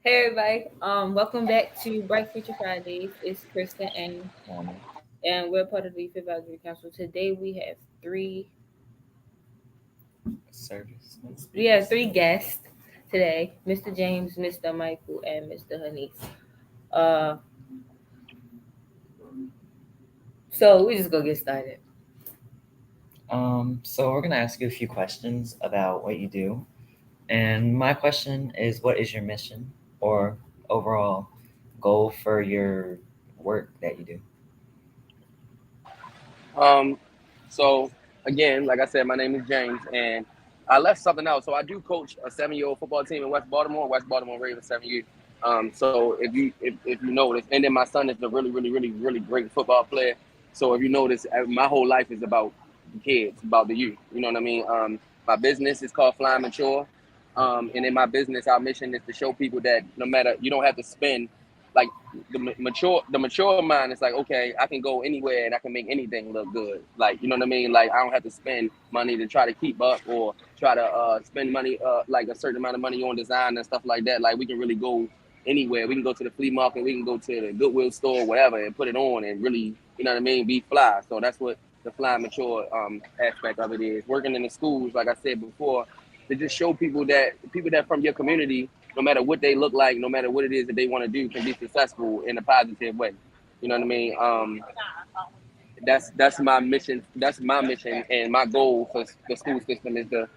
Hey everybody, welcome back to Bright Future Fridays. It's Kristen and Hannah, and we're part of the Youth Advisory Council. Today Service. we have three guests today: Mr. James, Mr. Michael, and Mr. Hanif. Uh, so we just go get started. So we're gonna ask you a few questions about what you do, and my question is, what is your mission or overall goal for your work that you do? Um, so again, like I said, my name is James, and I left something out. So I do coach a 7-year-old football team in West Baltimore Ravens 7U. So if you notice, and then my son is a really great football player. So if you notice, my whole life is about the kids, about the youth. You know what I mean? My business is called Fly Mature, and in my business, our mission is to show people that no matter you don't have to spend like the mature mind is like, okay, I can go anywhere and I can make anything look good. Like, you know what I mean? Like, I don't have to spend money to try to keep up or try to spend money like a certain amount of money on design and stuff like that. Like, we can really go anywhere. We can go to the flea market, we can go to the Goodwill store, whatever, and put it on and really, you know what I mean, be fly. So that's what the fly mature aspect of it is. Working in the schools, like I said before, to just show people that from your community, no matter what they look like, no matter what it is that they want to do, can be successful in a positive way. You know what I mean? That's my mission. That's my mission, and my goal for the school system is to,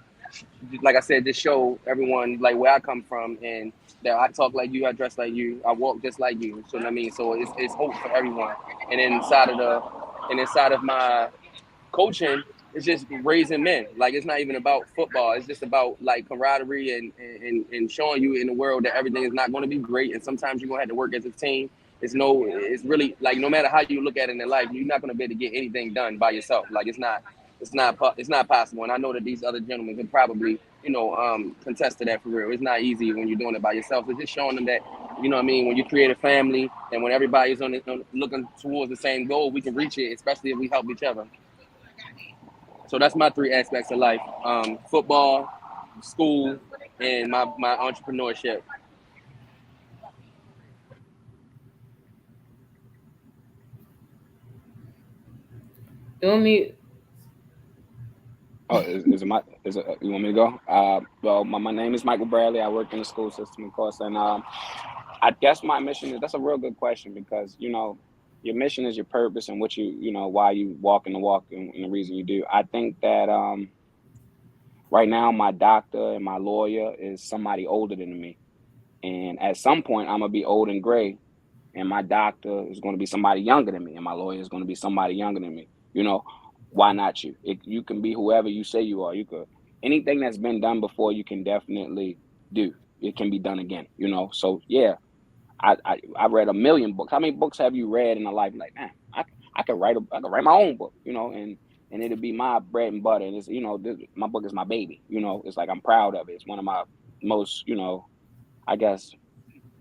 like I said, just show everyone like where I come from and that I talk like you, I dress like you, I walk just like you. So you know what I mean, so it's hope for everyone. And inside of my coaching, it's just raising men. Like, it's not even about football. It's just about like camaraderie and showing you in the world that everything is not going to be great, and sometimes you're going to have to work as a team. It's really like, no matter how you look at it in life, you're not going to be able to get anything done by yourself. Like, it's not possible. And I know that these other gentlemen could probably, contest to that for real. It's not easy when you're doing it by yourself. It's just showing them that, you know what I mean, when you create a family and when everybody's looking towards the same goal, we can reach it, especially if we help each other. So that's my three aspects of life: football, school, and my entrepreneurship. Doing me, Oh, is it my is it, you want me to go? Well, my name is Michael Bradley. I work in the school system, of course, and I guess my mission is, that's a real good question, because your mission is your purpose and what why you walking the walk, and the reason you do. I think that right now my doctor and my lawyer is somebody older than me, and at some point I'm gonna be old and gray, and my doctor is going to be somebody younger than me, and my lawyer is going to be somebody younger than me. You know, why not you? You can be whoever you say you are. You could, anything that's been done before, you can definitely do. It can be done again. So yeah, I read a million books. How many books have you read in a life? Like, man, I could write my own book. And it'll be my bread and butter. And it's my book is my baby. It's like I'm proud of it. It's one of my most I guess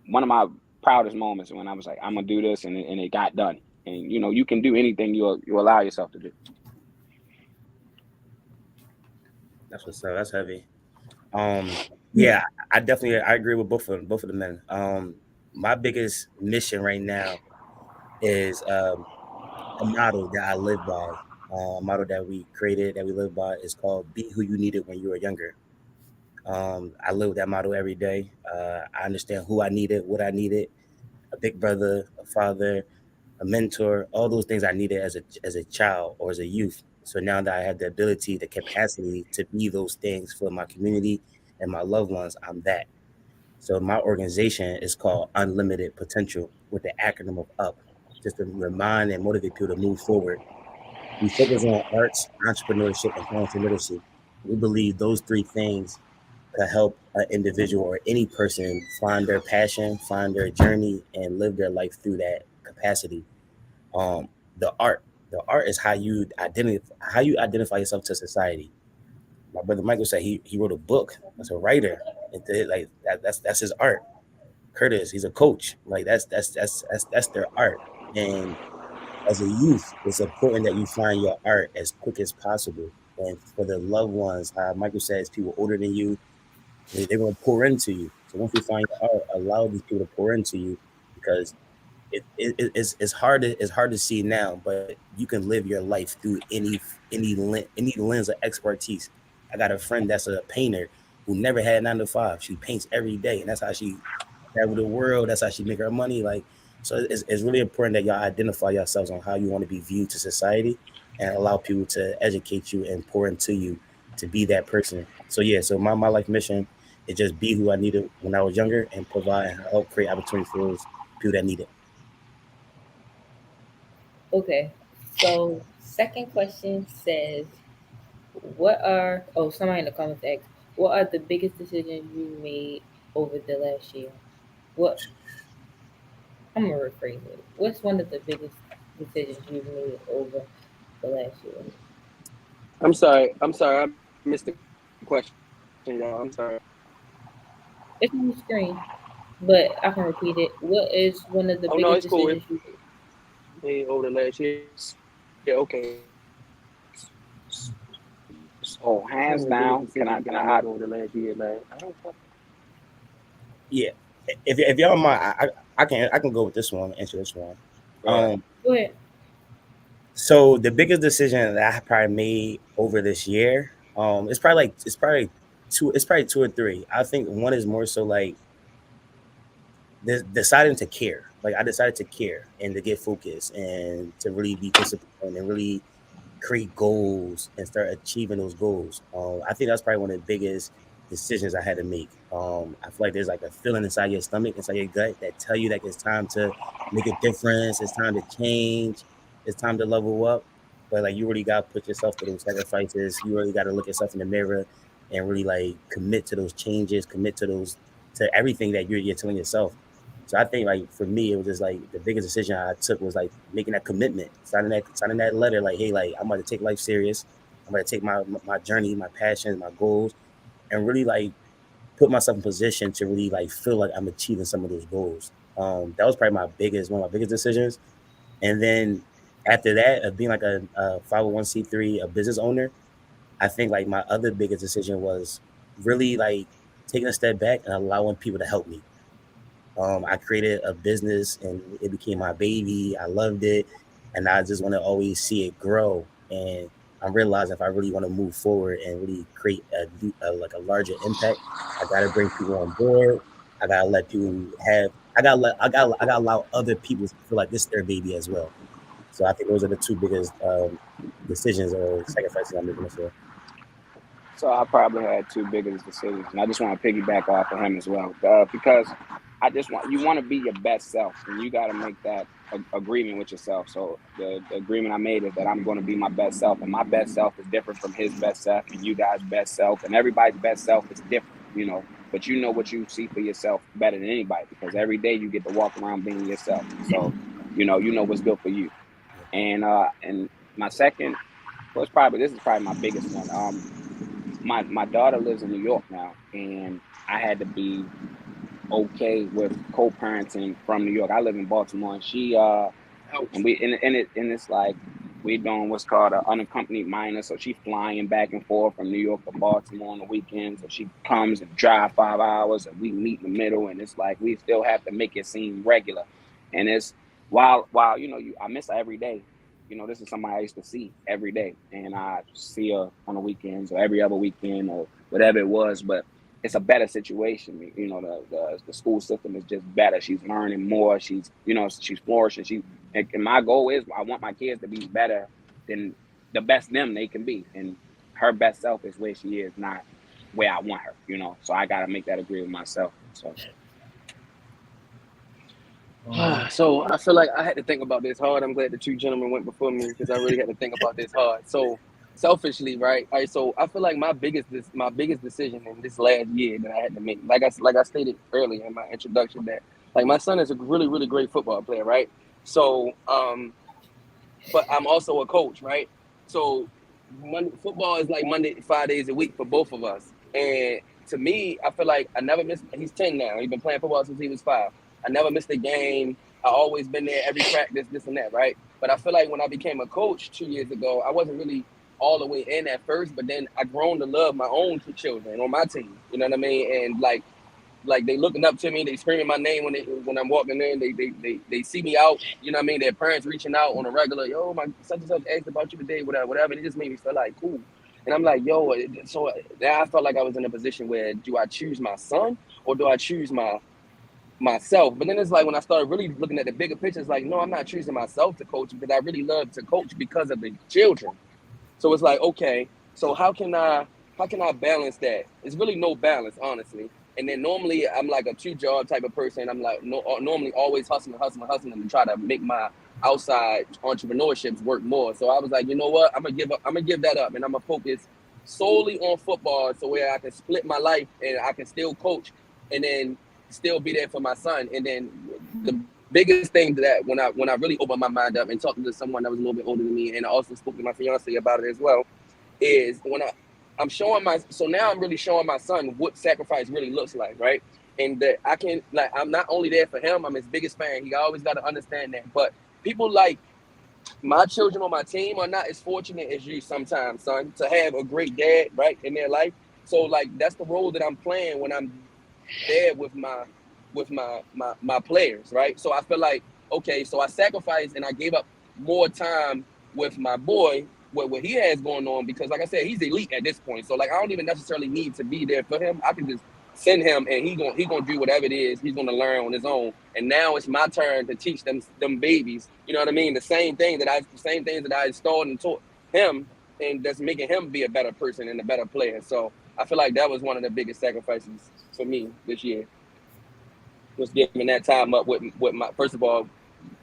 one of my proudest moments when I was like, I'm gonna do this, and it got done. And you can do anything you allow yourself to do. That's what's up. That's heavy. Um, yeah, I agree with both of the men. My biggest mission right now is a model that I live by. A model that we created, that we live by, is called "Be Who You Needed When You Were Younger." I live that model every day. I understand who I needed, what I needed, a big brother, a father, a mentor, all those things I needed as a child or as a youth. So now that I have the ability, the capacity to be those things for my community and my loved ones, I'm that. So my organization is called Unlimited Potential, with the acronym of UP, just to remind and motivate people to move forward. We focus on arts, entrepreneurship, and financial literacy. We believe those three things could help an individual or any person find their passion, find their journey, and live their life through that capacity. Um, the art, the art is how you identify yourself to society. My brother Michael said he wrote a book as a writer, and that's his art. Curtis, he's a coach. Like that's their art. And as a youth, it's important that you find your art as quick as possible. And for the loved ones, Michael says, people older than you, they're going to pour into you. So once you find your art, allow these people to pour into you, because it's hard to see now, but you can live your life through any lens of expertise. I got a friend that's a painter who never had 9 to 5. She paints every day, and that's how she travel the world. That's how she make her money. Like, so it's really important that y'all identify yourselves on how you want to be viewed to society, and allow people to educate you and pour into you to be that person. So yeah, so my life mission is just be who I needed when I was younger, and provide and help create opportunity for those people that need it. Okay. So second question says, what are somebody in the comments asked, what are the biggest decisions you made over the last year? What I'm gonna rephrase it. What's one of the biggest decisions you've made over the last year? I'm sorry, I missed the question, y'all. I'm sorry. It's on the screen, but I can repeat it. What is one of the Oh no, biggest it's cool. decisions you Made over the last year. Yeah, okay. So One hands of the biggest down, decisions can I I made over the last year, man. I don't fuck- Yeah, if y'all don't mind, I can go with this one. Answer this one. All right. go ahead? So the biggest decision that I probably made over this year, it's probably two or three. I think one is more so like deciding to care. Like, I decided to care and to get focused and to really be disciplined and really create goals and start achieving those goals. I think that's probably one of the biggest decisions I had to make. I feel like there's like a feeling inside your stomach, inside your gut, that tell you that it's time to make a difference. It's time to change. It's time to level up. But like, you really got to put yourself through those sacrifices. You really got to look yourself in the mirror and really like commit to those changes, commit to everything that you're telling yourself. So I think, like, for me, it was just like the biggest decision I took was like making that commitment, signing that letter, like, hey, like, I'm about to take life serious. I'm going to take my journey, my passions, my goals, and really like put myself in position to really like feel like I'm achieving some of those goals. That was probably one of my biggest decisions. And then after that, of being like a 501c3, a business owner, I think like my other biggest decision was really like taking a step back and allowing people to help me. I created a business and it became my baby. I loved it, and I just want to always see it grow. And I'm realizing if I really want to move forward and really create like a larger impact, I gotta bring people on board. I gotta let people have. I gotta allow other people to feel like this is their baby as well. So I think those are the two biggest decisions or sacrifices I'm making this year. So I probably had two biggest decisions, and I just want to piggyback off of him as well, because I just want you want to be your best self, and you got to make that agreement with yourself. So the agreement I made is that I'm going to be my best self, and my best self is different from his best self, and you guys' best self, and everybody's best self is different, But you know what you see for yourself better than anybody, because every day you get to walk around being yourself. So you know what's good for you. And my second was probably this is probably my biggest one. My daughter lives in New York now, and I had to be okay with co-parenting from New York. I live in Baltimore, and she and we and it's like we're doing what's called an unaccompanied minor. So she's flying back and forth from New York to Baltimore on the weekends. So she comes and drive 5 hours, and we meet in the middle. And it's like we still have to make it seem regular. And it's while I miss her every day. This is somebody I used to see every day, and I see her on the weekends or every other weekend or whatever it was. But it's a better situation. The school system is just better. She's learning more. She's flourishing. And my goal is I want my kids to be better than the best them they can be. And her best self is where she is, not where I want her. So I got to make that agree with myself. So So I feel like I had to think about this hard. I'm glad the two gentlemen went before me because I really had to think about this hard. So selfishly, right? All right. So I feel like my biggest decision in this last year that I had to make, like I stated earlier in my introduction, that like my son is a really really great football player, right? So but I'm also a coach, right? So football is like Monday 5 days a week for both of us, and to me, I feel like I never missed. He's 10 now. He's been playing football since he was 5. I never missed a game. I always been there every practice, this and that, right? But I feel like when I became a coach 2 years ago, I wasn't really all the way in at first, but then I grown to love my own two children on my team. You know what I mean? And like like they looking up to me, they screaming my name when I'm walking in, they see me out, you know what I mean? Their parents reaching out on a regular, yo, my such and such asked about you today, whatever. And it just made me feel like cool. And I'm like, yo, so now I felt like I was in a position where do I choose my son or do I choose myself? But then it's like when I started really looking at the bigger picture, it's like, no, I'm not choosing myself to coach because I really love to coach because of the children. So it's like, okay, so how can I balance that? It's really no balance, honestly. And then normally I'm like a two job type of person. I'm like normally always hustling to try to make my outside entrepreneurships work more. So I was like, you know what? I'm gonna give that up and I'm gonna focus solely on football so where I can split my life and I can still coach and then still be there for my son. And then the biggest thing that when I really opened my mind up and talking to someone that was a little bit older than me and I also spoke to my fiance about it as well, is when I'm showing so now I'm really showing my son what sacrifice really looks like, right? And that I can, like, I'm not only there for him, I'm his biggest fan. He always got to understand that. But people like my children on my team are not as fortunate as you sometimes, son, to have a great dad, right, in their life. So like that's the role that I'm playing when I'm there with my players, right? So I feel like, okay, so I sacrificed and I gave up more time with my boy, what he has going on, because like I said, he's elite at this point. So like I don't even necessarily need to be there for him. I can just send him and he gonna do whatever it is he's gonna learn on his own. And now it's my turn to teach them babies, you know what I mean? The same things that I installed and taught him, and that's making him be a better person and a better player. So I feel like that was one of the biggest sacrifices for me this year, was giving that time up with my, first of all,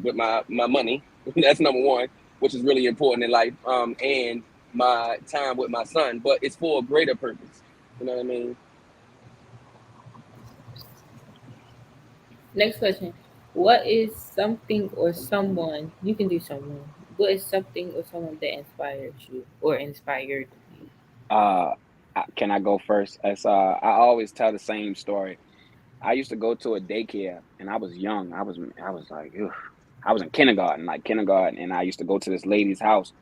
with my money. That's number one, which is really important in life. And my time with my son, but it's for a greater purpose. You know what I mean? Next question. What is something or someone, you can do someone, what is something or someone that inspired you or inspired you? Uh, can I go first? I always tell the same story. I used to go to a daycare, and I was young. I was like, ugh. I was in kindergarten, and I used to go to this lady's house.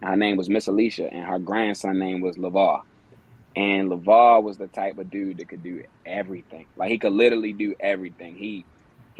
And her name was Miss Alicia, and her grandson name was LeVar. And LeVar was the type of dude that could do everything. Like he could literally do everything. He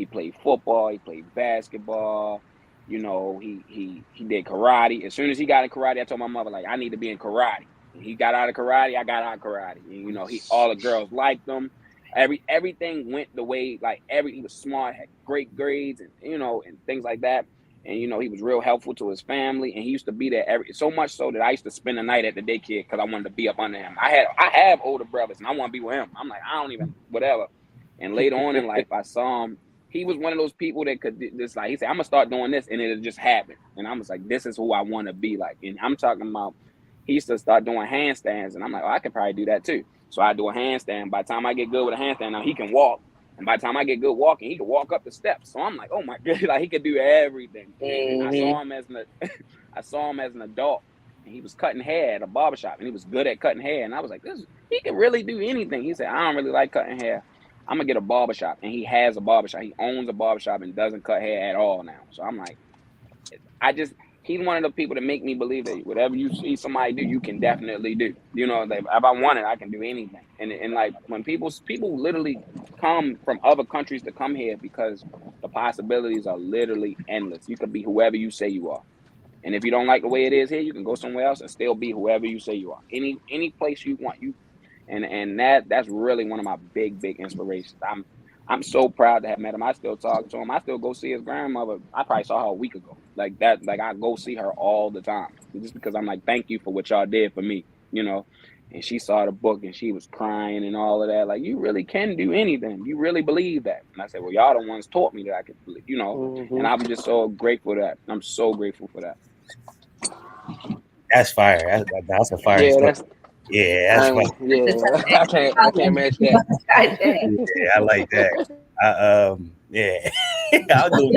played football, he played basketball, he did karate. As soon as he got in karate, I told my mother, like, I need to be in karate. And he got out of karate, I got out of karate. And, all the girls liked him. Everything went the way, like he was smart, had great grades and and things like that. And he was real helpful to his family, and he used to be there so much so that I used to spend the night at the daycare because I wanted to be up under him. I have older brothers, and I want to be with him. I'm like, I don't even whatever. And later on in life, I saw him. He was one of those people that could just, like, he said, I'm gonna start doing this, and it'll just happen. And I was like, this is who I want to be like. And I'm talking about, he used to start doing handstands, and I'm like, oh, I could probably do that too. So I do a handstand. By the time I get good with a handstand, now he can walk. And by the time I get good walking, he could walk up the steps. So I'm like, oh my god, like he could do everything. And I saw him as an adult, and he was cutting hair at a barbershop, and he was good at cutting hair. And I was like, he can really do anything. He said, I don't really like cutting hair. I'm gonna get a barbershop. And he has a barbershop. He owns a barbershop and doesn't cut hair at all now. So I'm like, he's one of the people that make me believe that whatever you see somebody do, you can definitely do. Like, if I want it, I can do anything. And like when people literally come from other countries to come here because the possibilities are literally endless. You could be whoever you say you are. And if you don't like the way it is here, you can go somewhere else and still be whoever you say you are. Any place you want. And that's really one of my big inspirations. I'm so proud to have met him. I still talk to him. I still go see his grandmother. I probably saw her a week ago. Like that, like I go see her all the time. Just because I'm like, thank you for what y'all did for me, And she saw the book and she was crying and all of that. Like, you really can do anything. You really believe that. And I said, well, y'all the ones taught me that I could believe, And I'm just so grateful for that. I'm so grateful for that. That's fire. That's a fire. Yeah, story. That's fire. Yeah, I can't match that. Yeah, I like that. Yeah, I'll do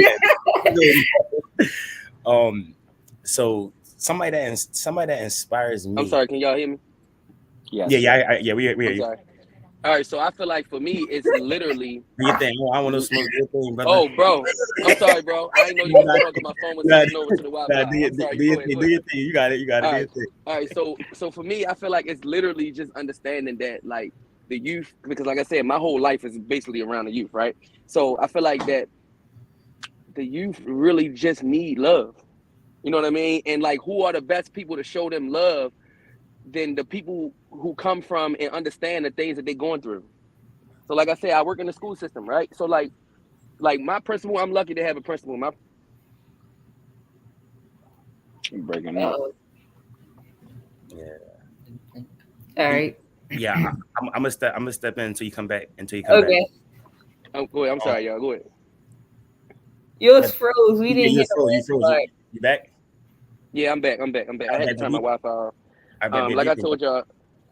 that. So somebody that inspires me. I'm sorry, can y'all hear me? Yes. Yeah. We hear you. Sorry. All right, so I feel like for me, it's literally. Do your thing. I want to smoke your thing, brother. Oh, bro, I'm sorry, bro. I didn't know you were talking. My phone was sending over to the Wi-Fi. Do your thing. You got it. All right. So for me, I feel like it's literally just understanding that, like, the youth, because like I said, my whole life is basically around the youth, right? So I feel like that the youth really just need love. You know what I mean? And like, who are the best people to show them love than the people who come from and understand the things that they're going through? So like I said, I work in the school system, right? So like my principal, I'm lucky to have a principal. My I'm breaking up. Oh, Yeah. all right. Yeah, I'm gonna step in until you come back. Back. Okay. oh, go ahead. I'm sorry, y'all. Go ahead. Yours froze. We didn't You get the froze. last part. You back? Yeah, I'm back. I had to turn my Wi-Fi off. Like I told y'all,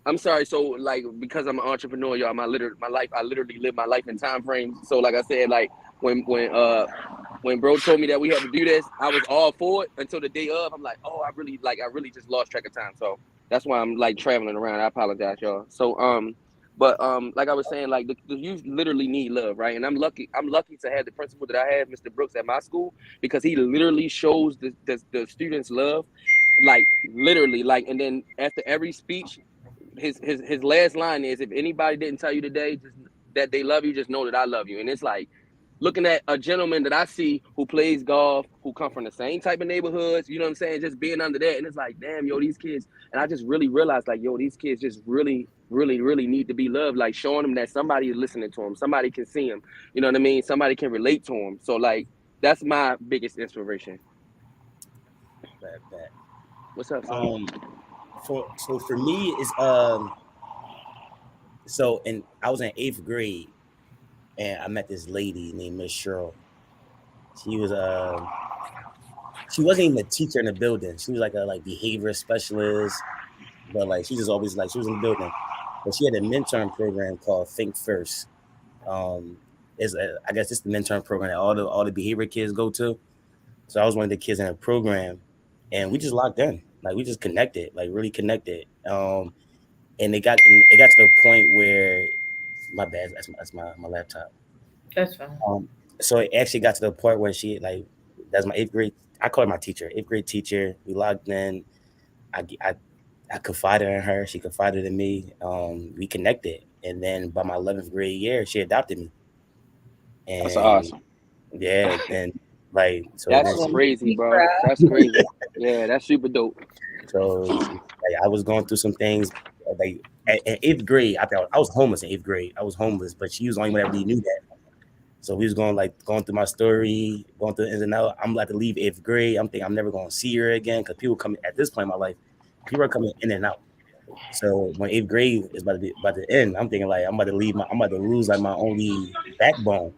I'm sorry. So like, because I'm an entrepreneur, y'all, I literally live my life in time frames. So like I said, like when bro told me that we had to do this, I was all for it until the day of. I'm like, oh, I really just lost track of time. So that's why I'm like traveling around. I apologize, y'all. So but like I was saying, like the youth literally need love, right? And I'm lucky to have the principal that I have, Mr. Brooks, at my school, because he literally shows the students love, like literally, like. And then after every speech, his last line is, if anybody didn't tell you today just that they love you, just know that I love you. And it's like, looking at a gentleman that I see who plays golf, who come from the same type of neighborhoods, you know what I'm saying? Just being under that. And it's like, damn, yo, these kids. And I just really realized, like, yo, these kids just really, really, really need to be loved. Like, showing them that somebody is listening to them. Somebody can see them. You know what I mean? Somebody can relate to them. So, like, that's my biggest inspiration. Bad. What's up, son? For me, it's so, and I was in 8th grade, and I met this lady named Miss Cheryl. She wasn't even a teacher in the building. She was like a behavior specialist, but like she just always she was in the building. But she had a mentoring program called Think First. I guess it's the mentoring program that all the behavior kids go to. So I was one of the kids in her program, and we just locked in. Like, we just connected, like really connected. And it got to the point where, my bad, that's my laptop. That's fine. So it actually got to the point where she, like, that's my 8th grade. I call her my teacher, 8th grade teacher. We locked in. I confided in her. She confided in me. We connected, and then by my 11th grade year, she adopted me. And That's awesome. yeah, and like, so That's crazy, bro. That's crazy. Yeah, that's super dope. So like, I was going through some things. Like, in 8th grade, I thought I was homeless in 8th grade. I was homeless, but she was the only one that really knew that. So we was going through my story, going through the ins and outs. I'm about to leave 8th grade. I'm thinking I'm never going to see her again, because people coming at this point in my life. People are coming in and out. So when 8th grade is about to end, I'm thinking like I'm about to lose like my only backbone.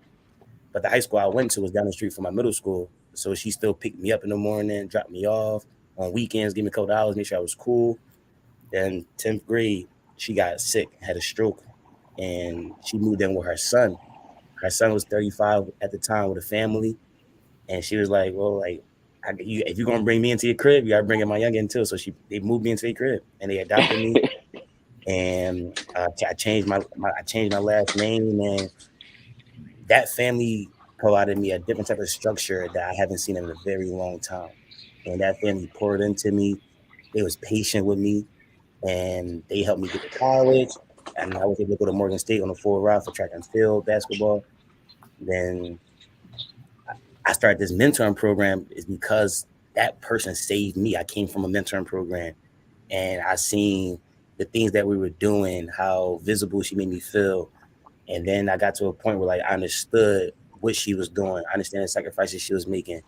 But the high school I went to was down the street from my middle school, so she still picked me up in the morning, dropped me off on weekends, give me a couple hours, make sure I was cool. Then 10th grade, she got sick, had a stroke, and she moved in with her son. Her son was 35 at the time with a family, and she was like, "Well, like, if you're gonna bring me into your crib, you gotta bring in my youngin too." So they moved me into their crib, and they adopted me. And I changed my last name, and that family provided me a different type of structure that I haven't seen in a very long time. And that family poured into me. They was patient with me, and they helped me get to college. And I was able to go to Morgan State on a full ride for track and field basketball. Then I started this mentoring program is because that person saved me. I came from a mentoring program, and I seen the things that we were doing, how visible she made me feel. And then I got to a point where like I understood what she was doing. I understand the sacrifices she was making.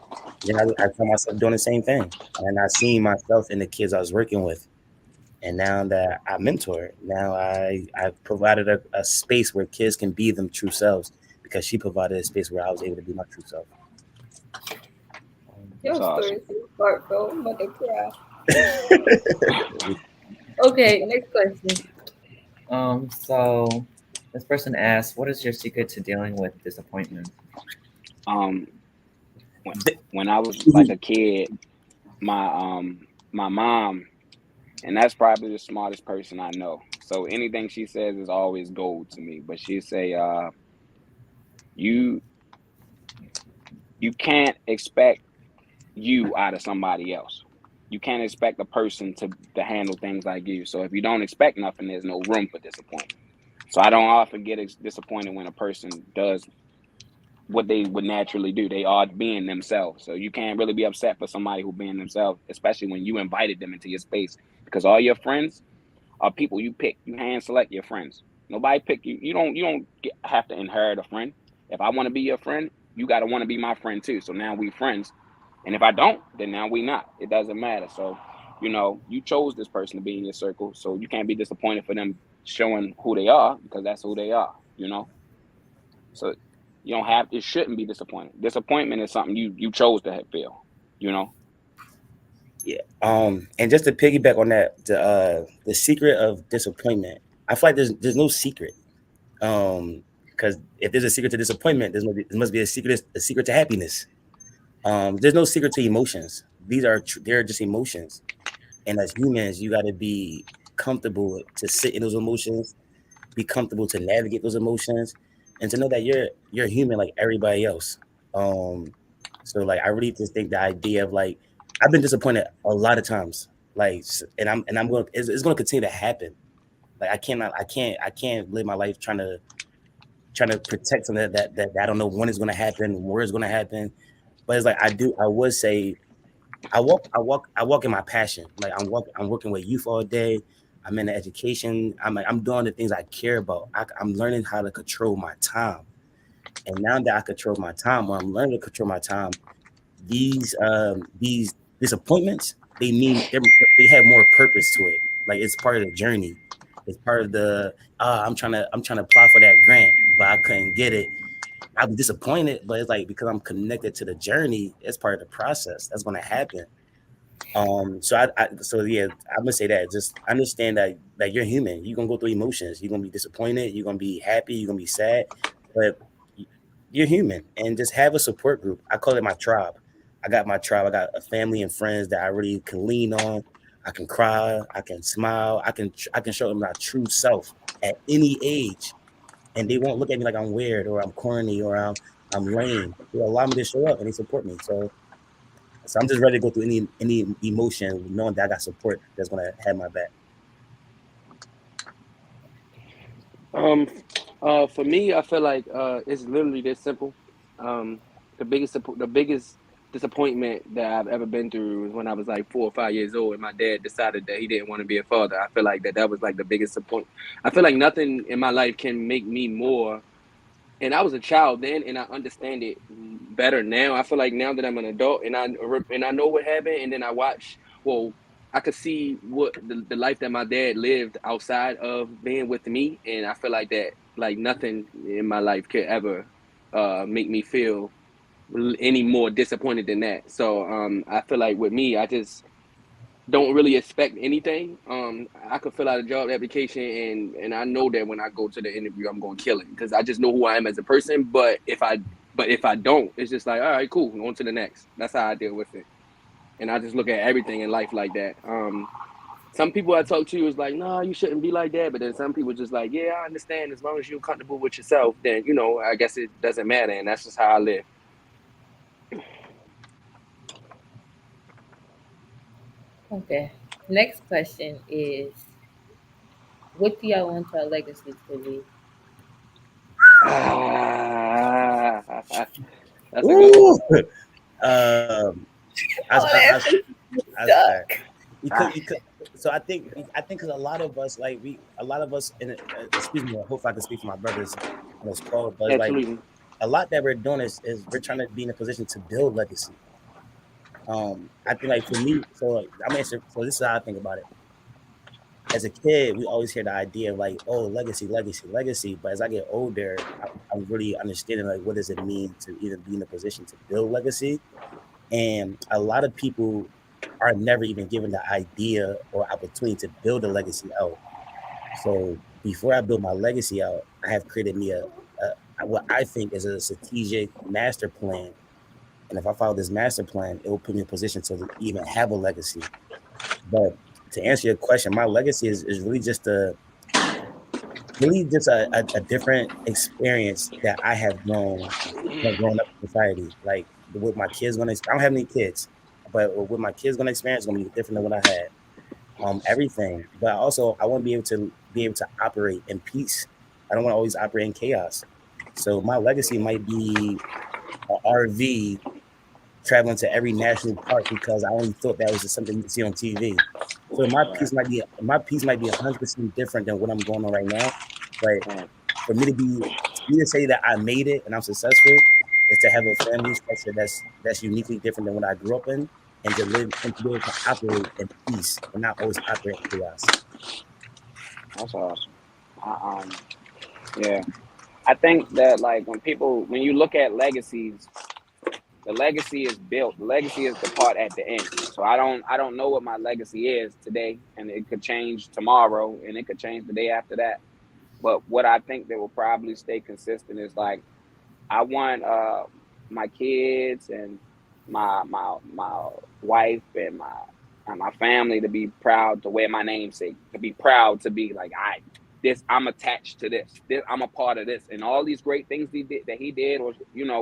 Then I found myself doing the same thing. And I seen myself in the kids I was working with. And now that I mentor, now I provided a space where kids can be them true selves, because she provided a space where I was able to be my true self. Your That's story is so heartfelt. I'm about to cry. Okay, next question. So this person asks, what is your secret to dealing with disappointment? When I was like a kid, my mom, and that's probably the smartest person I know. So anything she says is always gold to me. But she'd say, you can't expect you out of somebody else. You can't expect a person to handle things like you. So if you don't expect nothing, there's no room for disappointment. So I don't often get disappointed when a person does what they would naturally do. They are being themselves. So you can't really be upset for somebody who being themselves, especially when you invited them into your space, because all your friends are people you pick. You hand select your friends. Nobody pick you. You don't have to inherit a friend. If I want to be your friend, you got to want to be my friend too. So now we friends. And if I don't, then now we not. It doesn't matter. So, you chose this person to be in your circle. So you can't be disappointed for them showing who they are, because that's who they are. So you don't have, it shouldn't be disappointing. Disappointment is something you chose to feel, you know. Yeah. And just to piggyback on that, the secret of disappointment, I feel like there's no secret. Because if there's a secret to disappointment, there must be a secret to happiness. There's no secret to emotions. They're just emotions. And as humans, you got to be comfortable to sit in those emotions, be comfortable to navigate those emotions, and to know that you're human like everybody else. Um, so like I really just think the idea of like I've been disappointed a lot of times, like, and I'm going it's going to continue to happen. Like I can't live my life trying to protect something that I don't know when it's going to happen, where it's going to happen. But it's like I would say I walk in my passion. Like I'm working with youth all day. I'm in the education. I'm doing the things I care about. I'm learning how to control my time. And now that I control my time, when I'm learning to control my time, these disappointments, they have more purpose to it. Like it's part of the journey. It's part of the I'm trying to apply for that grant, but I couldn't get it. I'm disappointed, but it's like because I'm connected to the journey, it's part of the process. That's gonna happen. So yeah, I'm gonna say that. Just understand that you're human. You're gonna go through emotions. You're gonna be disappointed. You're gonna be happy. You're gonna be sad, but you're human. And just have a support group. I call it my tribe. I got my tribe. I got a family and friends that I really can lean on. I can cry. I can smile. I can show them my true self at any age, and they won't look at me like I'm weird or I'm corny or I'm lame. They allow me to show up and they support me. So I'm just ready to go through any emotion, knowing that I got support that's gonna have my back. Um, for me, I feel like it's literally this simple. Um, the biggest disappointment that I've ever been through was when I was like 4 or 5 years old, and my dad decided that he didn't want to be a father. I feel like that was like the biggest disappointment. I feel like nothing in my life can make me more. And I was a child then, and I understand it better now. I feel like now that I'm an adult, and I know what happened, and then I watch. Well, I could see what the life that my dad lived outside of being with me, and I feel like that like nothing in my life could ever make me feel any more disappointed than that. So I feel like with me, I just don't really expect anything. I could fill out a job application, and I know that when I go to the interview, I'm going to kill it because I just know who I am as a person. But if I don't, it's just like, all right, cool, on to the next. That's how I deal with it, and I just look at everything in life like that. Some people I talk to is like, no, you shouldn't be like that. But then some people just like, yeah, I understand. As long as you're comfortable with yourself, then I guess it doesn't matter, and that's just how I live. Okay. Next question is, what do y'all want your legacy to be? Ah, that's a good one. Ooh, um, I, Oh, I, I, that's I, I, stuck. because you could. So I think because a lot of us a lot of us excuse me. I hope I can speak for my brothers on this call, but it's like Absolutely. a lot that we're doing is we're trying to be in a position to build legacy. I think like for me, so like, I'm answering. So this is how I think about it. As a kid, we always hear the idea of like, oh, legacy, legacy, legacy. But as I get older, I'm really understanding like what does it mean to even be in a position to build legacy. And a lot of people are never even given the idea or opportunity to build a legacy out. So before I build my legacy out, I have created me a what I think is a strategic master plan. And if I follow this master plan, it will put me in a position to even have a legacy. But to answer your question, my legacy is really just a different experience that I have grown up in society. Like with my kids gonna, I don't have any kids, but with my kids gonna experience, is gonna be different than what I had. Everything, but also I want to be able to operate in peace, I don't want to always operate in chaos. So my legacy might be an RV traveling to every national park because I only thought that was just something you see on TV. So my piece might be 100% different than what I'm going on right now. But Right. for me to say that I made it and I'm successful is to have a family structure that's uniquely different than what I grew up in, and to live and to be able to operate in peace and not always operate in chaos. That's awesome. I, yeah, I think that like when you look at legacies, the legacy is built. The legacy is the part at the end. So I don't know what my legacy is today, and it could change tomorrow, and it could change the day after that. But what I think that will probably stay consistent is like I want my kids and my wife and my family to be proud to wear my namesake, to be proud to be like I'm attached to this. I'm a part of this, and all these great things he did, or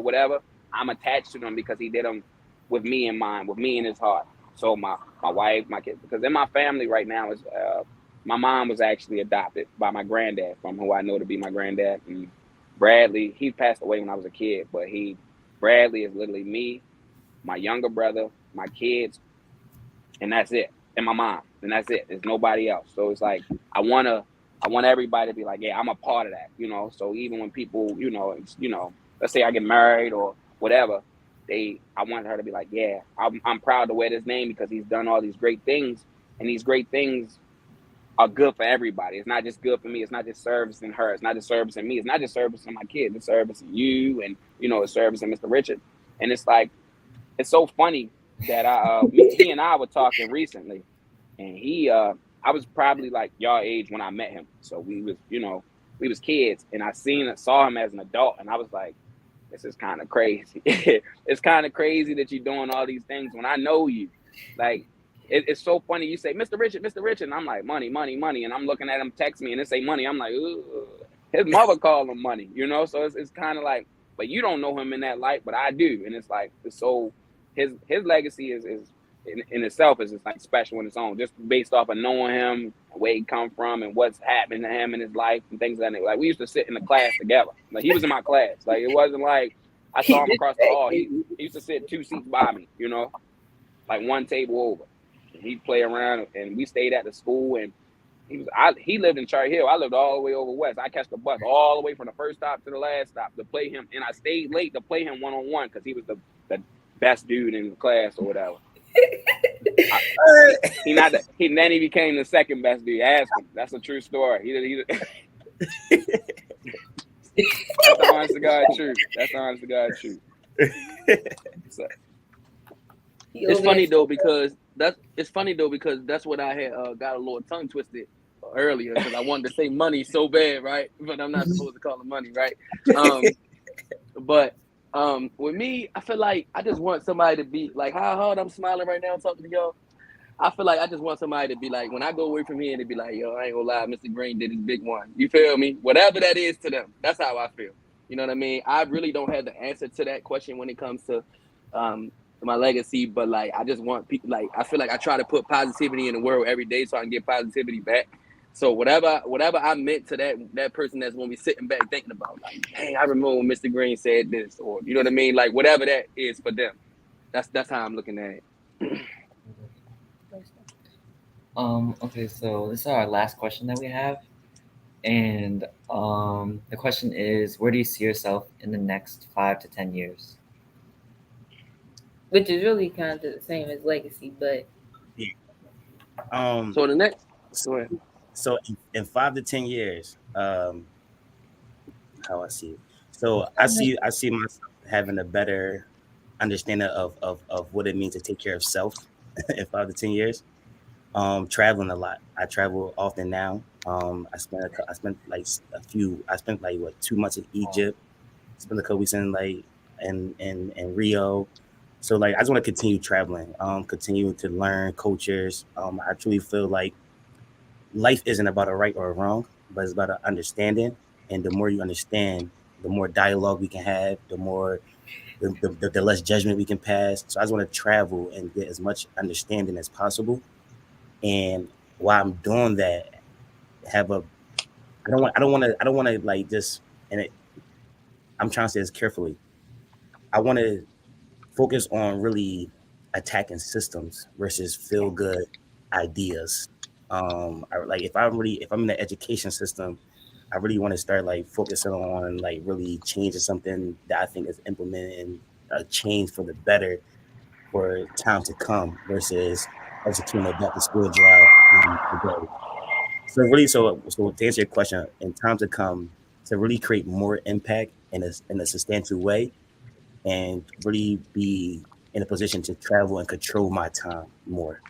whatever. I'm attached to them because he did them with me in mind, with me in his heart. So my wife, my kids, because in my family right now is my mom was actually adopted by my granddad, from who I know to be my granddad. And Bradley, he passed away when I was a kid, but Bradley is literally me, my younger brother, my kids, and that's it. And my mom, and that's it. There's nobody else. So it's like I want everybody to be like, yeah, I'm a part of that. So even when people, let's say I get married or whatever, I want her to be like, yeah, I'm proud to wear this name because he's done all these great things, and these great things are good for everybody. It's not just good for me. It's not just servicing her. It's not just servicing me. It's not just servicing my kids. It's servicing you, and it's servicing Mr. Richard. And it's like, it's so funny that he and I were talking recently, and I was probably like y'all age when I met him. So we was kids, and saw him as an adult, and I was like, this is kind of crazy. It's kind of crazy that you're doing all these things when I know you. Like, it's so funny. You say, Mr. Richard, and I'm like, money, money, money. And I'm looking at him text me, and it say money. I'm like, ooh. His mother called him money, So it's kind of like, but you don't know him in that light, but I do. And it's like, so his legacy is in itself is just like special in its own, just based off of knowing him, where he come from, and what's happening to him in his life and things like that. Like, we used to sit in the class together. Like, he was in my class. Like, it wasn't like I saw him across the hall. He used to sit 2 seats by me, like 1 table over. And he'd play around, and we stayed at the school, and he lived in Cherry Hill. I lived all the way over west. I catch the bus all the way from the first stop to the last stop to play him, and I stayed late to play him one-on-one because he was the best dude in the class or whatever. Then he became the second best dude. Ask him. That's a true story. That's the honest to God truth. That's the honest to God truth. So, it's funny though because that's what I had got a little tongue twisted earlier, because I wanted to say money so bad, right? But I'm not supposed to call it money, right? But with me, I feel like I just want somebody to be like, how hard I'm smiling right now talking to y'all. I feel like I just want somebody to be like, when I go away from here, and to be like, yo, I ain't gonna lie, Mr. Green did his big one. You feel me? Whatever that is to them, that's how I feel. You know what I mean? I really don't have the answer to that question when it comes to my legacy, but like, I just want people, like, I feel like I try to put positivity in the world every day so I can get positivity back. So whatever I meant to that person that's gonna be sitting back thinking about, like, hey, I remember when Mr. Green said this, or you know what I mean? Like, whatever that is for them. That's how I'm looking at it. Okay, so this is our last question that we have. And the question is, where do you see yourself in the next 5 to 10 years? Which is really kind of the same as legacy, but So the next, go ahead. So in 5 to 10 years, how I see it. So I see myself having a better understanding of what it means to take care of self in 5 to 10 years. Traveling a lot. I travel often now. I spent like 2 months in Egypt. Spent a couple weeks in Rio. So like, I just want to continue traveling, continue to learn cultures. I truly feel like life isn't about a right or a wrong, but it's about an understanding. And the more you understand, the more dialogue we can have, the less judgment we can pass. So I just want to travel and get as much understanding as possible. And while I'm doing that, have a I don't want to like just, and I'm trying to say this carefully. I want to focus on really attacking systems versus feel good ideas. Like if I'm in the education system, I really want to start like focusing on like really changing something that I think is implementing a change for the better for time to come versus executing a back to school drive today. So really, so to answer your question, in time to come, to really create more impact in a substantial way, and really be in a position to travel and control my time more.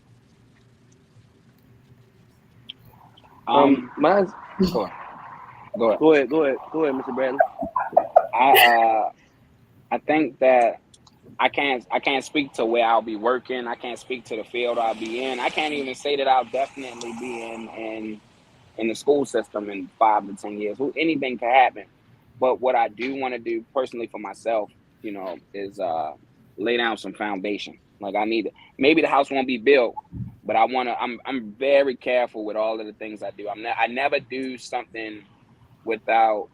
Mine's Go ahead. Go ahead. go ahead, Mr. Bradley. I think that I can't speak to where I'll be working. I can't speak to the field I'll be in. I can't even say that I'll definitely be in the school system in 5 to 10 years. Anything can happen. But what I do want to do personally for myself, is lay down some foundation. Like maybe the house won't be built, but I'm very careful with all of the things I do. I never do something without,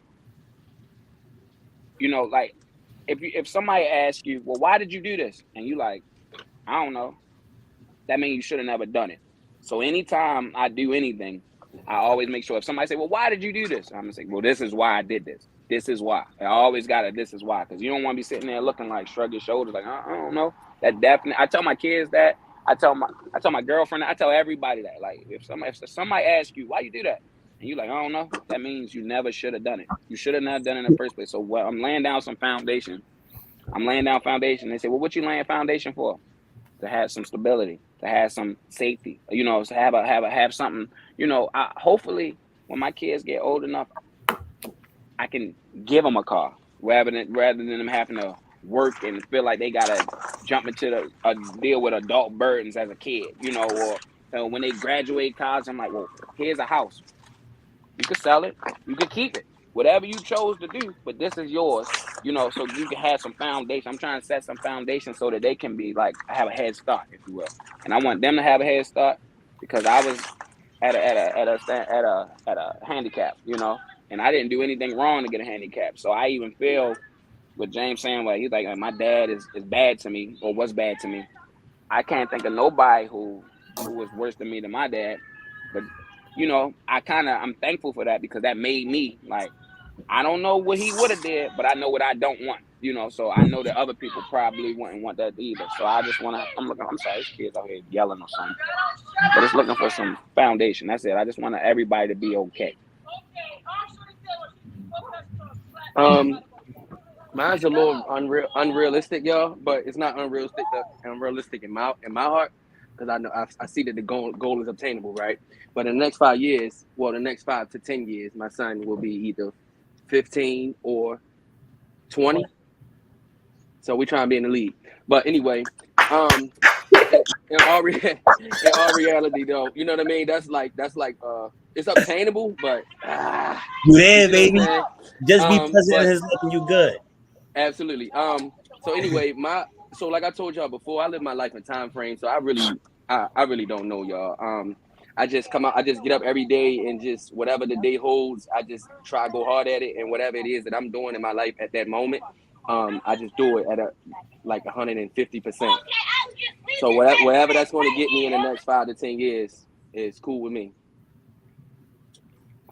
like if somebody asks you, well, why did you do this? And you like, I don't know. That means you should have never done it. So anytime I do anything, I always make sure if somebody say, well, why did you do this? I'm gonna say, well, this is why I did this. This is why. I always got it. This is why. Because you don't want to be sitting there looking like shrug your shoulders, like, I don't know. That definitely. I tell my kids that. I tell my girlfriend that. I tell everybody that. Like, if somebody asks you, why you do that? And you like, I don't know. That means you never should have done it. You should have not done it in the first place. So I'm laying down some foundation. They say, well, what you laying foundation for? To have some stability, to have some safety, to have something, hopefully when my kids get old enough, I can give them a car rather than them having to work and feel like they gotta jump into deal with adult burdens as a kid, or when they graduate college, I'm like, well, here's a house. You can sell it, you can keep it, whatever you chose to do, but this is yours, so you can have some foundation. I'm trying to set some foundation so that they can be like, have a head start, if you will. And I want them to have a head start because I was at a handicap, and I didn't do anything wrong to get a handicap. So I even feel with James saying, like, he's like, my dad is bad to me or was bad to me. I can't think of nobody who was worse than me than my dad, but I'm thankful for that because that made me like, I don't know what he would have did, but I know what I don't want, so I know that other people probably wouldn't want that either. So I just want to, I'm sorry, this kid's out here yelling or something, but it's looking for some foundation. That's it. I just want everybody to be okay. Mine's a little unrealistic, y'all, but it's not unrealistic in my heart because I know I see that the goal is obtainable, right? But in the next 5 years, the next 5 to 10 years, my son will be either 15 or 20. So we try and be in the league. But anyway, in all reality, though, you know what I mean? That's like it's obtainable, but you there, baby. Just be present in his life and you good. Absolutely. So anyway, so like I told y'all before, I live my life in time frame. So I really don't know, y'all. I just come out, I just get up every day and just whatever the day holds, I just try to go hard at it, and whatever it is that I'm doing in my life at that moment, I just do it at like 150%. So whatever that's going to get me in the next 5 to 10 years is cool with me.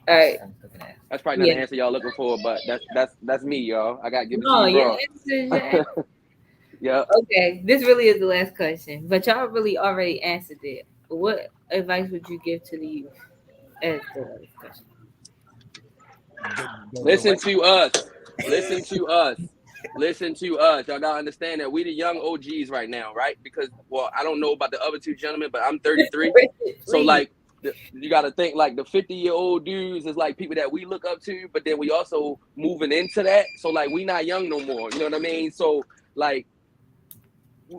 All right. That's probably not the answer y'all looking for, but that's me, y'all. I gotta give it to you, bro. Yeah. Okay, this really is the last question, but y'all really already answered it. What advice would you give to the youth as the last question? Listen to us. Y'all gotta understand that we the young OGs right now, right? Because, well, I don't know about the other two gentlemen, but I'm 33. So like, you got to think like the 50-year-old dudes is like people that we look up to, but then we also moving into that. So like, we not young no more. You know what I mean? So like,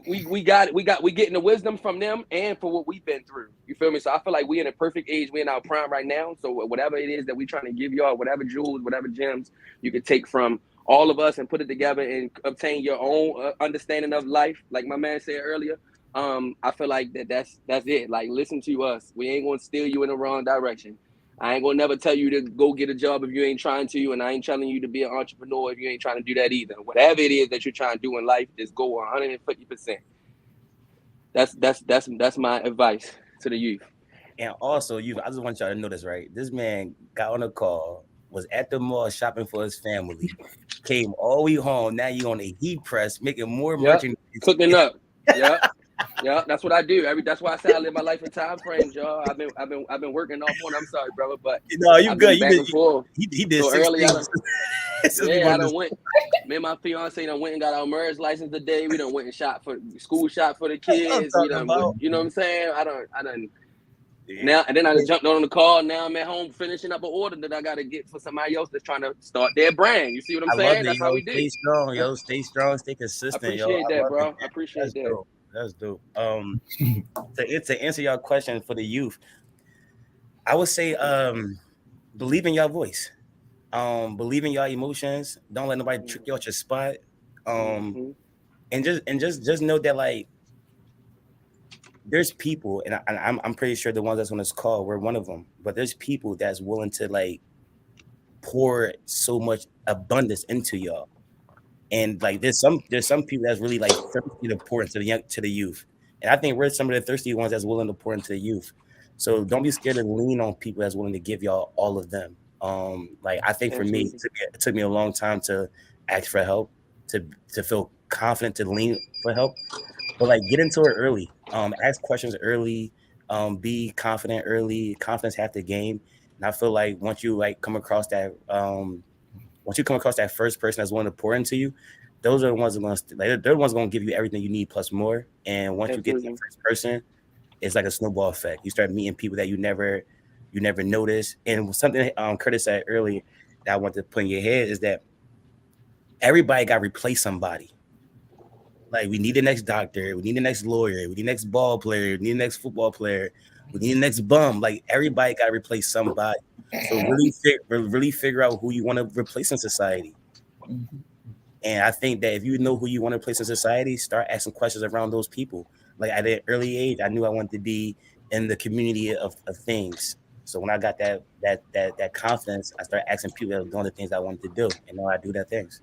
we getting the wisdom from them and for what we've been through. You feel me? So I feel like we in a perfect age. We in our prime right now. So whatever it is that we trying to give y'all, whatever jewels, whatever gems you can take from all of us and put it together and obtain your own understanding of life. Like my man said earlier. I feel like that's it. Like, listen to us. We ain't going to steer you in the wrong direction. I ain't gonna never tell you to go get a job if you ain't trying to, and I ain't telling you to be an entrepreneur if you ain't trying to do that either. Whatever it is that you're trying to do in life, just go 150%. That's my advice to the youth. And also, I just want y'all to know this, right? This man got on a call, was at the mall shopping for his family, came all the way home. Now you on a heat press, making more merchandise. Cooking up. Yeah. Yeah, that's what I do. That's why I say I live my life in time frames, y'all. I've been working all morning. I'm sorry, brother, but no, you I've good. Been back and forth. He did so 6 early. things. I done went. Me and my fiance done went and got our marriage license today. We done went and shot for school shot for the kids. We done, you know what I'm saying? I done. Yeah. Now and then I jumped on the call. Now I'm at home finishing up an order that I got to get for somebody else that's trying to start their brand. You see what I'm saying? That's how we do. Stay strong, yo. Stay strong. Stay consistent. I appreciate that, bro. I appreciate that. Dope. That's dope. To answer your question for the youth, I would say believe in your voice. Believe in your emotions. Don't let nobody trick you out your spot. And just know that like there's people, and I'm pretty sure the ones that's on this call, we're one of them. But there's people that's willing to like pour so much abundance into y'all, and like there's some people that's really like thirsty to pour into the youth, and I think we're some of the thirsty ones that's willing to pour into the youth. So don't be scared to lean on people that's willing to give y'all all of them. Like I think for me, it took me a long time to ask for help, to feel confident to lean for help. But like get into it early. Ask questions early. Be confident early. Confidence half the game. And I feel like once you like come across that first person that's willing to pour into you, those are the ones that they're the ones going to give you everything you need plus more. And once you get that first person, it's like a snowball effect. You start meeting people that you never noticed. And something Curtis said earlier that I want to put in your head is that everybody got to replace somebody. Like we need the next doctor, we need the next lawyer, we need the next ball player, we need the next football player, we need the next bum. Like everybody got to replace somebody. So really figure out who you want to replace in society. And I think that if you know who you want to replace in society, start asking questions around those people. Like at an early age, I knew I wanted to be in the community of things. So when I got that confidence, I started asking people that were doing the things I wanted to do, and now I do that things.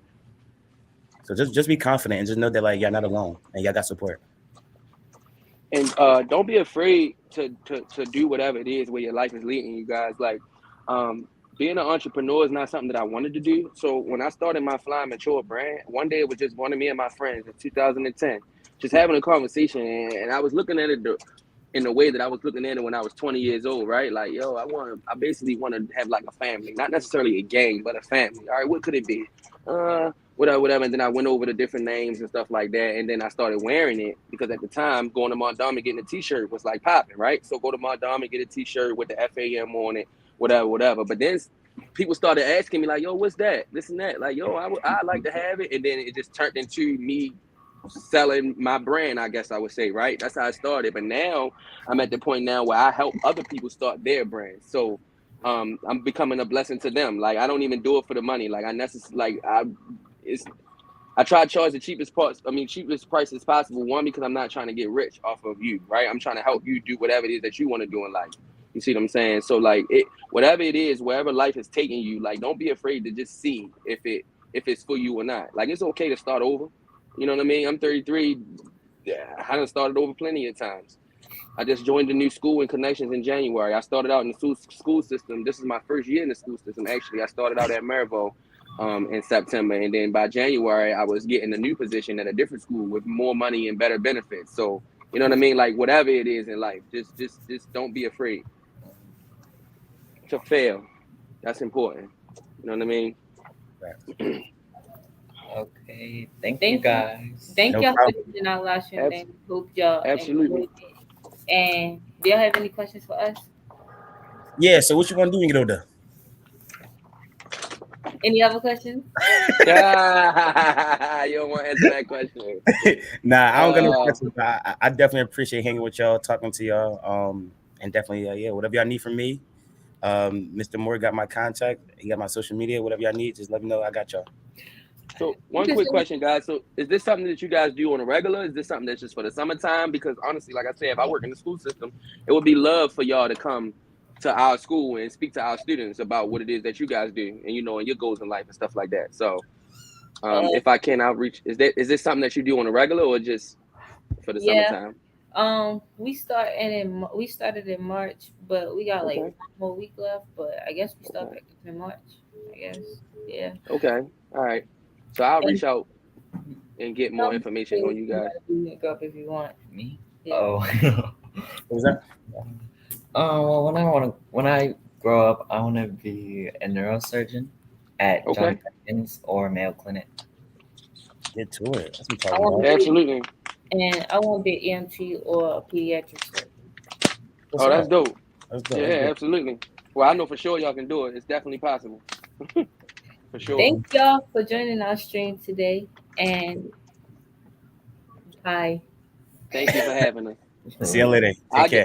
So just be confident and just know that like y'all not alone and y'all got support. And don't be afraid to do whatever it is where your life is leading you guys. Like being an entrepreneur is not something that I wanted to do. So when I started my Fly Mature brand, one day it was just one of me and my friends in 2010, just having a conversation, and I was looking at it in the way that I was looking at it when I was 20 years old, right? Like, yo, I basically want to have like a family, not necessarily a gang, but a family. All right, what could it be? Whatever. And then I went over the different names and stuff like that. And then I started wearing it because at the time, going to Mondama getting a t-shirt was like popping, right? So go to Mondama, get a t-shirt with the FAM on it, whatever. But then people started asking me like, yo, what's that? This and that. Like, yo, I like to have it. And then it just turned into me selling my brand, I guess I would say, right? That's how I started. But now I'm at the point now where I help other people start their brands. So I'm becoming a blessing to them. Like I don't even do it for the money. Like I try to charge the cheapest prices possible. One, because I'm not trying to get rich off of you, right? I'm trying to help you do whatever it is that you want to do in life. You see what I'm saying? So like whatever it is, wherever life is taking you, like don't be afraid to just see if it's for you or not. Like it's okay to start over. You know what I mean? I'm 33. Yeah, I done started over plenty of times. I just joined a new school in Connections in January. I started out in the school system. This is my first year in the school system, actually. I started out at Maryville in September. And then by January, I was getting a new position at a different school with more money and better benefits. So, you know what I mean? Like whatever it is in life, just don't be afraid to fail. That's important. You know what I mean? Okay. Thank you guys. Thank y'all for listening out last year. Hope y'all absolutely. And do y'all have any questions for us? Yeah, so what you gonna do when you get older? Any other questions? You don't want to answer that question. Nah, I don't got no questions. I definitely appreciate hanging with y'all, talking to y'all. And definitely, whatever y'all need from me. Mr. Moore got my contact. He got my social media. Whatever y'all need, just let me know. I got y'all. So one quick question, guys. So is this something that you guys do on a regular? Is this something that's just for the summertime? Because honestly, like I said, if I work in the school system, it would be love for y'all to come to our school and speak to our students about what it is that you guys do, and and your goals in life and stuff like that. So, if I can outreach, is this something that you do on a regular or just for the Yeah. summertime? We started in March, but we got like Okay. one more week left. But I guess we start Okay. back up in March. I guess, yeah. Okay. All right. So I'll And reach out and get more information on you guys. Link up if you want. Me? Yeah. Oh. What was that? Well, when I grow up, I want to be a neurosurgeon at Okay. Johns Hopkins or Mayo Clinic. Get to it. That's what I I'm want talking to about. Absolutely. And I want to be an EMT or a pediatric surgeon. What's Oh, that's up? dope. That's dope. Yeah, That's dope. absolutely. Well, I know for sure y'all can do it. It's definitely possible. For sure. Thank y'all for joining our stream today. And bye. Thank you for having us. See you later. Take I'll care. get